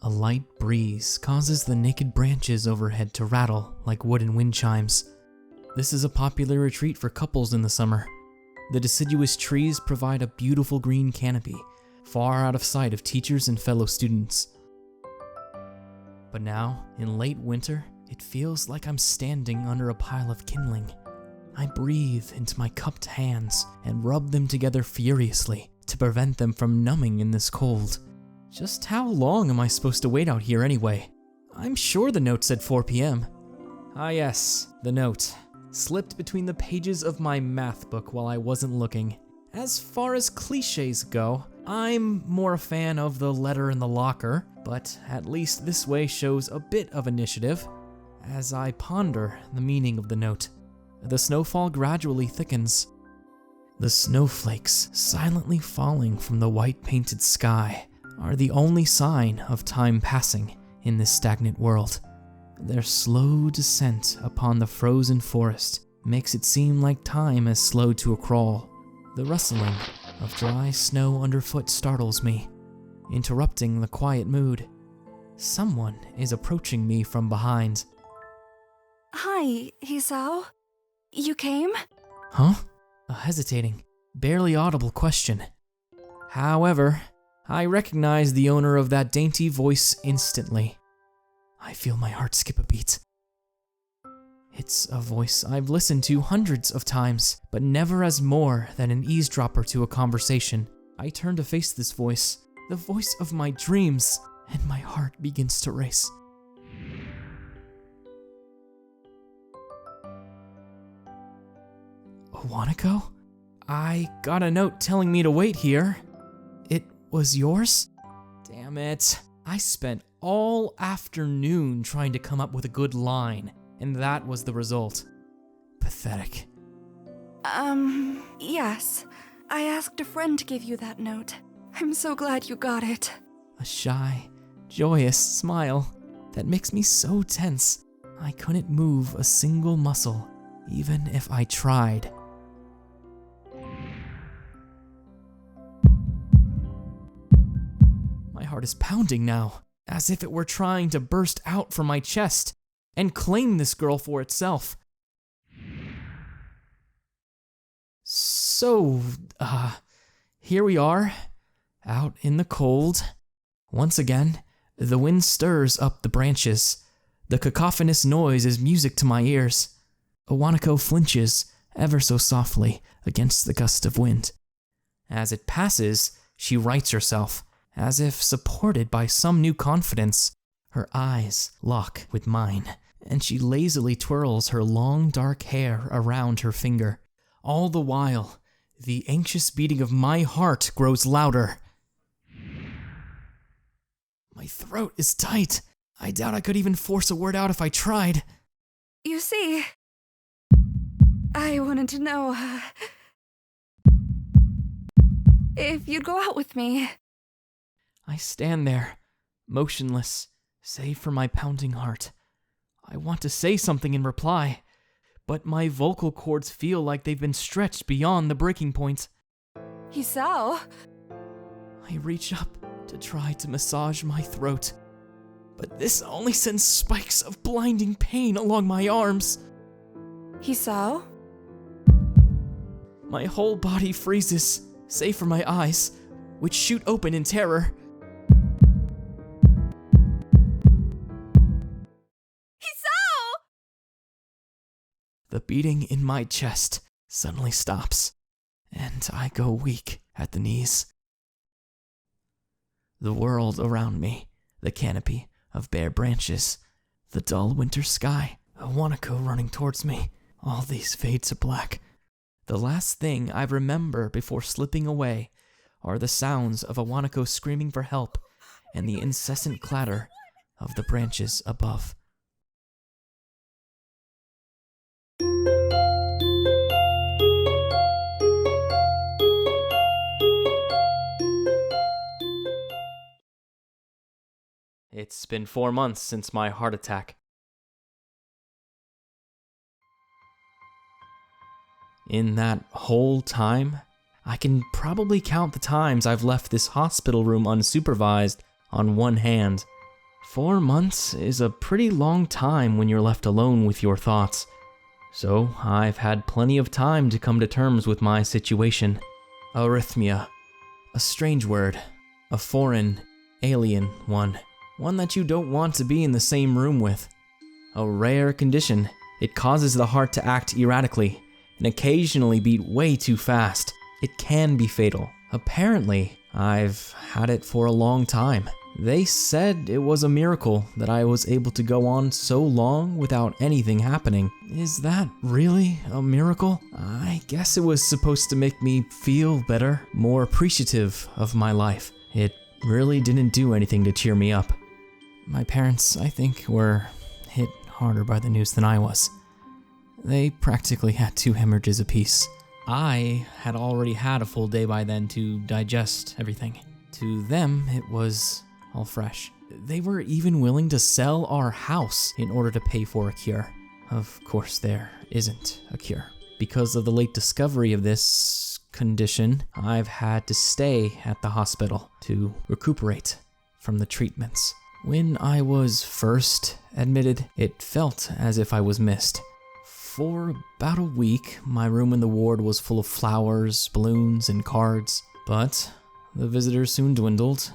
A light breeze causes the naked branches overhead to rattle like wooden wind chimes. This is a popular retreat for couples in the summer. The deciduous trees provide a beautiful green canopy, far out of sight of teachers and fellow students. But now, in late winter, it feels like I'm standing under a pile of kindling. I breathe into my cupped hands and rub them together furiously to prevent them from numbing in this cold. Just how long am I supposed to wait out here anyway? I'm sure the note said 4 p.m. Ah yes, the note. Slipped between the pages of my math book while I wasn't looking. As far as cliches go, I'm more a fan of the letter in the locker, but at least this way shows a bit of initiative. As I ponder the meaning of the note, the snowfall gradually thickens. The snowflakes silently falling from the white-painted sky are the only sign of time passing in this stagnant world. Their slow descent upon the frozen forest makes it seem like time has slowed to a crawl. The rustling of dry snow underfoot startles me, interrupting the quiet mood. Someone is approaching me from behind. Hi, Hisao. You came? Huh? A hesitating, barely audible question. However, I recognize the owner of that dainty voice instantly. I feel my heart skip a beat. It's a voice I've listened to hundreds of times, but never as more than an eavesdropper to a conversation. I turn to face this voice, the voice of my dreams, and my heart begins to race. Iwanako? I got a note telling me to wait here. It was yours? Damn it. I spent all afternoon trying to come up with a good line, and that was the result. Pathetic. Yes. I asked a friend to give you that note. I'm so glad you got it. A shy, joyous smile that makes me so tense I couldn't move a single muscle, even if I tried. My heart is pounding now, as if it were trying to burst out from my chest and claim this girl for itself. So, here we are, out in the cold. Once again, the wind stirs up the branches. The cacophonous noise is music to my ears. Iwanako flinches ever so softly against the gust of wind. As it passes, she rights herself, as if supported by some new confidence. Her eyes lock with mine, and she lazily twirls her long dark hair around her finger. All the while, the anxious beating of my heart grows louder. My throat is tight. I doubt I could even force a word out if I tried. You see, I wanted to know if you'd go out with me. I stand there, motionless, save for my pounding heart. I want to say something in reply, but my vocal cords feel like they've been stretched beyond the breaking point. Hisao? I reach up to try to massage my throat, but this only sends spikes of blinding pain along my arms. Hisao? My whole body freezes, save for my eyes, which shoot open in terror. Hisao! The beating in my chest suddenly stops, and I go weak at the knees. The world around me, the canopy of bare branches, the dull winter sky, Iwanako running towards me, all these fade to black. The last thing I remember before slipping away are the sounds of Iwanako screaming for help and the incessant clatter of the branches above. It's been 4 months since my heart attack. In that whole time, I can probably count the times I've left this hospital room unsupervised on one hand. 4 months is a pretty long time when you're left alone with your thoughts. So I've had plenty of time to come to terms with my situation. Arrhythmia. A strange word. A foreign, alien one. One that you don't want to be in the same room with. A rare condition. It causes the heart to act erratically and occasionally beat way too fast. It can be fatal. Apparently, I've had it for a long time. They said it was a miracle that I was able to go on so long without anything happening. Is that really a miracle? I guess it was supposed to make me feel better, more appreciative of my life. It really didn't do anything to cheer me up. My parents, I think, were hit harder by the news than I was. They practically had 2 hemorrhages apiece. I had already had a full day by then to digest everything. To them, it was all fresh. They were even willing to sell our house in order to pay for a cure. Of course, there isn't a cure. Because of the late discovery of this condition, I've had to stay at the hospital to recuperate from the treatments. When I was first admitted, it felt as if I was missed. For about a week, my room in the ward was full of flowers, balloons, and cards. But the visitors soon dwindled,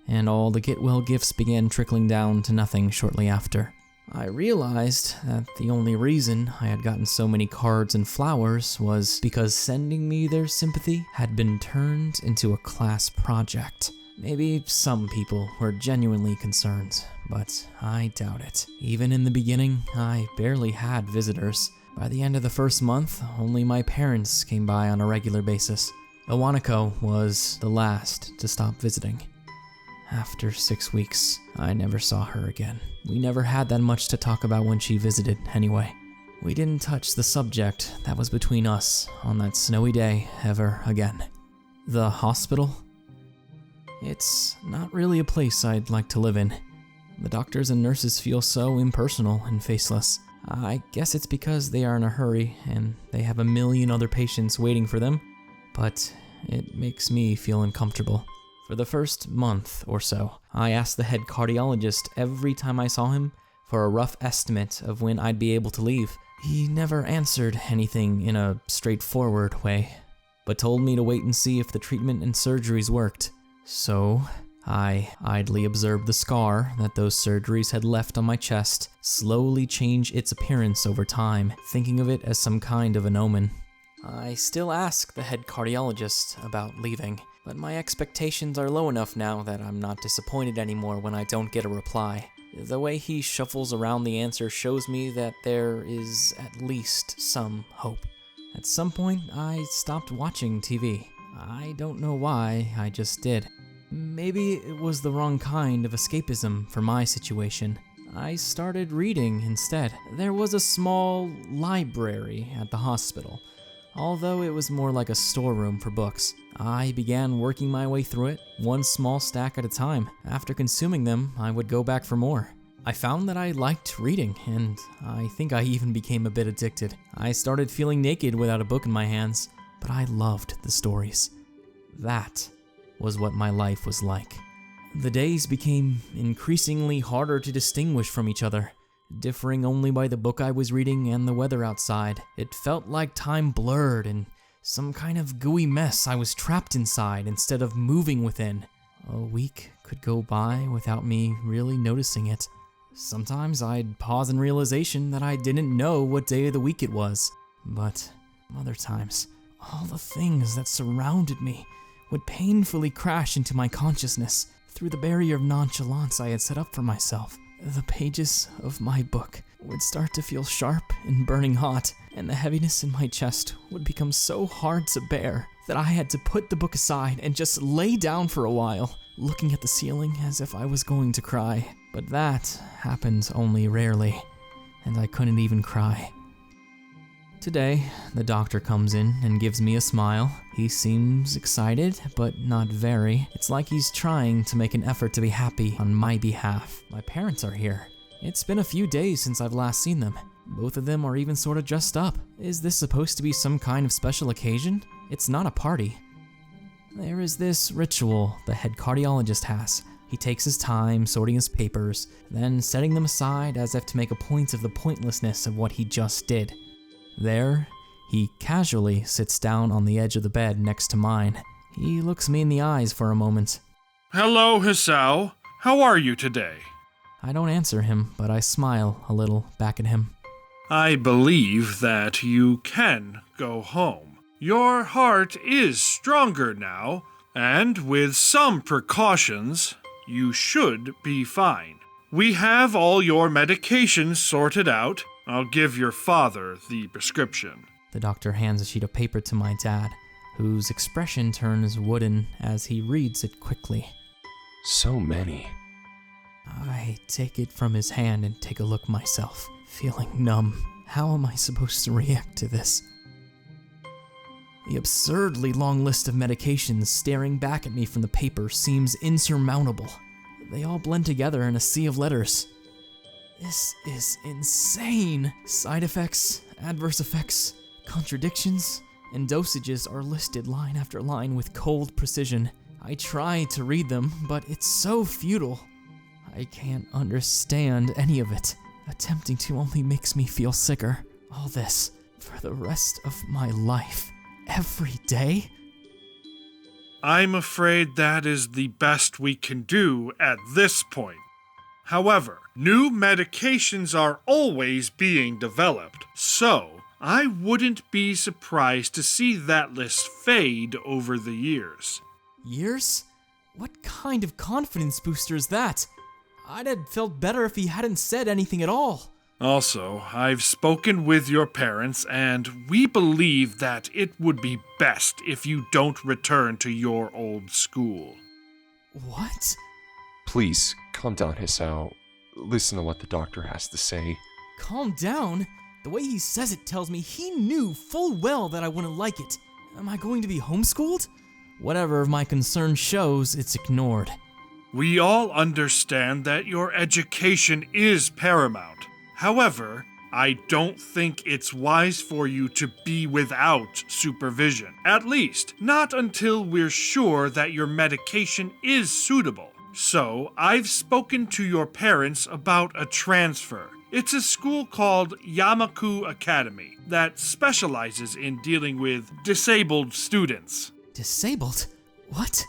and all the get-well gifts began trickling down to nothing shortly after. I realized that the only reason I had gotten so many cards and flowers was because sending me their sympathy had been turned into a class project. Maybe some people were genuinely concerned, but I doubt it. Even in the beginning, I barely had visitors. By the end of the first month, only my parents came by on a regular basis. Iwanako was the last to stop visiting. After 6 weeks, I never saw her again. We never had that much to talk about when she visited, anyway. We didn't touch the subject that was between us on that snowy day ever again. The hospital? It's not really a place I'd like to live in. The doctors and nurses feel so impersonal and faceless. I guess it's because they are in a hurry and they have a million other patients waiting for them, but it makes me feel uncomfortable. For the first month or so, I asked the head cardiologist every time I saw him for a rough estimate of when I'd be able to leave. He never answered anything in a straightforward way, but told me to wait and see if the treatment and surgeries worked. So, I idly observed the scar that those surgeries had left on my chest slowly change its appearance over time, thinking of it as some kind of an omen. I still ask the head cardiologist about leaving, but my expectations are low enough now that I'm not disappointed anymore when I don't get a reply. The way he shuffles around the answer shows me that there is at least some hope. At some point, I stopped watching TV. I don't know why, I just did. Maybe it was the wrong kind of escapism for my situation. I started reading instead. There was a small library at the hospital, although it was more like a storeroom for books. I began working my way through it, one small stack at a time. After consuming them, I would go back for more. I found that I liked reading, and I think I even became a bit addicted. I started feeling naked without a book in my hands, but I loved the stories. That was what my life was like. The days became increasingly harder to distinguish from each other, differing only by the book I was reading and the weather outside. It felt like time blurred and some kind of gooey mess I was trapped inside instead of moving within. A week could go by without me really noticing it. Sometimes I'd pause in realization that I didn't know what day of the week it was. But other times, all the things that surrounded me would painfully crash into my consciousness through the barrier of nonchalance I had set up for myself. The pages of my book would start to feel sharp and burning hot, and the heaviness in my chest would become so hard to bear that I had to put the book aside and just lay down for a while, looking at the ceiling as if I was going to cry. But that happened only rarely, and I couldn't even cry. Today, the doctor comes in and gives me a smile. He seems excited, but not very. It's like he's trying to make an effort to be happy on my behalf. My parents are here. It's been a few days since I've last seen them. Both of them are even sort of dressed up. Is this supposed to be some kind of special occasion? It's not a party. There is this ritual the head cardiologist has, He takes his time sorting his papers, then setting them aside as if to make a point of the pointlessness of what he just did. There, he casually sits down on the edge of the bed next to mine. He looks me in the eyes for a moment. Hello, Hisao. How are you today? I don't answer him, but I smile a little back at him. I believe that you can go home. Your heart is stronger now, and with some precautions, you should be fine. We have all your medications sorted out. I'll give your father the prescription. The doctor hands a sheet of paper to my dad, whose expression turns wooden as he reads it quickly. So many. I take it from his hand and take a look myself, feeling numb. How am I supposed to react to this? The absurdly long list of medications staring back at me from the paper seems insurmountable. They all blend together in a sea of letters. This is insane. Side effects, adverse effects, contradictions, and dosages are listed line after line with cold precision. I try to read them, but it's so futile. I can't understand any of it. Attempting to only makes me feel sicker. All this for the rest of my life. Every day? I'm afraid that is the best we can do at this point. However, new medications are always being developed, so I wouldn't be surprised to see that list fade over the years. Years? What kind of confidence booster is that? I'd have felt better if he hadn't said anything at all. Also, I've spoken with your parents, and we believe that it would be best if you don't return to your old school. What? Please, calm down, Hisao. Listen to what the doctor has to say. Calm down? The way he says it tells me he knew full well that I wouldn't like it. Am I going to be homeschooled? Whatever my concern shows, it's ignored. We all understand that your education is paramount. However, I don't think it's wise for you to be without supervision. At least, not until we're sure that your medication is suitable. So, I've spoken to your parents about a transfer. It's a school called Yamaku Academy that specializes in dealing with disabled students. Disabled? What?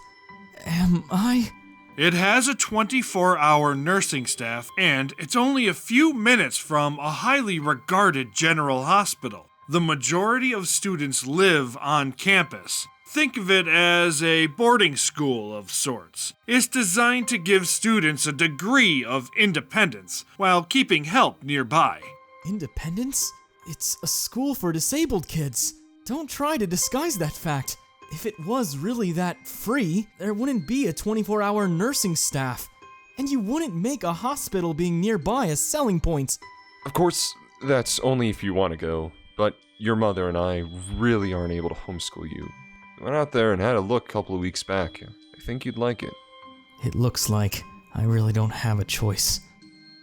Am I? It has a 24-hour nursing staff, and it's only a few minutes from a highly regarded general hospital. The majority of students live on campus. Think of it as a boarding school of sorts. It's designed to give students a degree of independence while keeping help nearby. Independence? It's a school for disabled kids. Don't try to disguise that fact. If it was really that free, there wouldn't be a 24-hour nursing staff. And you wouldn't make a hospital being nearby a selling point. Of course, that's only if you want to go, but your mother and I really aren't able to homeschool you. I went out there and had a look a couple of weeks back. I think you'd like it. It looks like I really don't have a choice.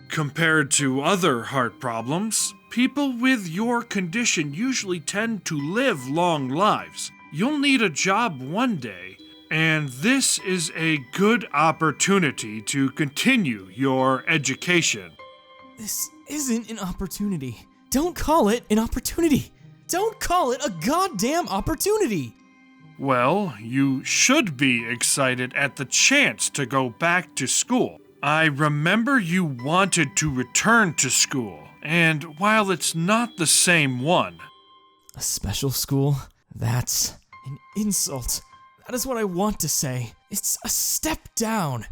Compared to other heart problems, people with your condition usually tend to live long lives. You'll need a job one day, and this is a good opportunity to continue your education. This isn't an opportunity. Don't call it an opportunity. Don't call it a goddamn opportunity. Well, you should be excited at the chance to go back to school. I remember you wanted to return to school, and while it's not the same one... A special school? That's an insult. That is what I want to say. It's a step down.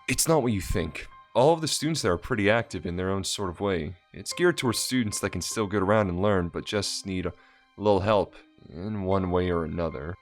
It's not what you think. All of the students there are pretty active in their own sort of way. It's geared towards students that can still get around and learn, but just need a little help in one way or another.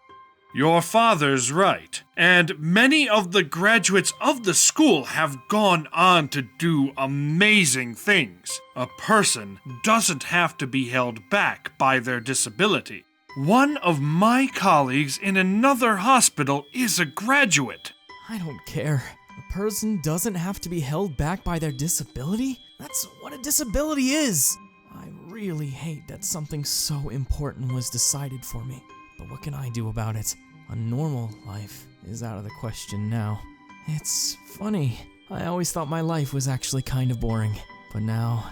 Your father's right, and many of the graduates of the school have gone on to do amazing things. A person doesn't have to be held back by their disability. One of my colleagues in another hospital is a graduate. I don't care. A person doesn't have to be held back by their disability? That's what a disability is. I really hate that something so important was decided for me. But what can I do about it? A normal life is out of the question now. It's funny. I always thought my life was actually kind of boring, but now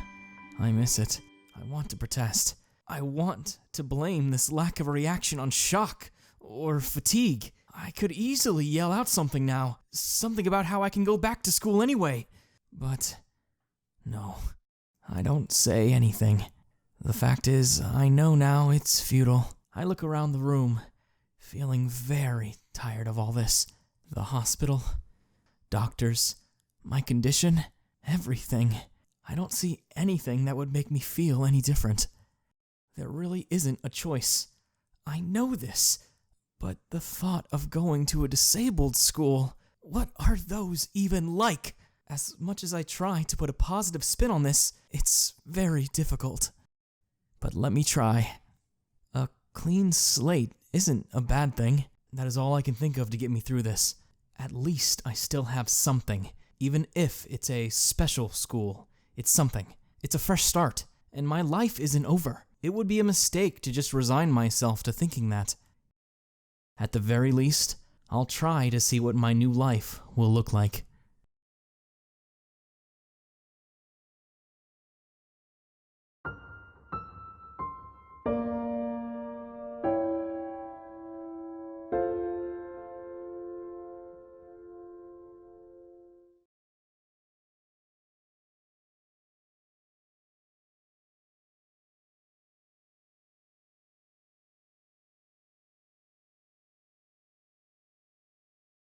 I miss it. I want to protest. I want to blame this lack of a reaction on shock or fatigue. I could easily yell out something now, something about how I can go back to school anyway. But no, I don't say anything. The fact is, I know now it's futile. I look around the room, feeling very tired of all this. The hospital, doctors, my condition, everything. I don't see anything that would make me feel any different. There really isn't a choice. I know this, but the thought of going to a disabled school, what are those even like? As much as I try to put a positive spin on this, it's very difficult. But let me try. A clean slate isn't a bad thing. That is all I can think of to get me through this. At least I still have something, even if it's a special school. It's something. It's a fresh start, and my life isn't over. It would be a mistake to just resign myself to thinking that. At the very least, I'll try to see what my new life will look like.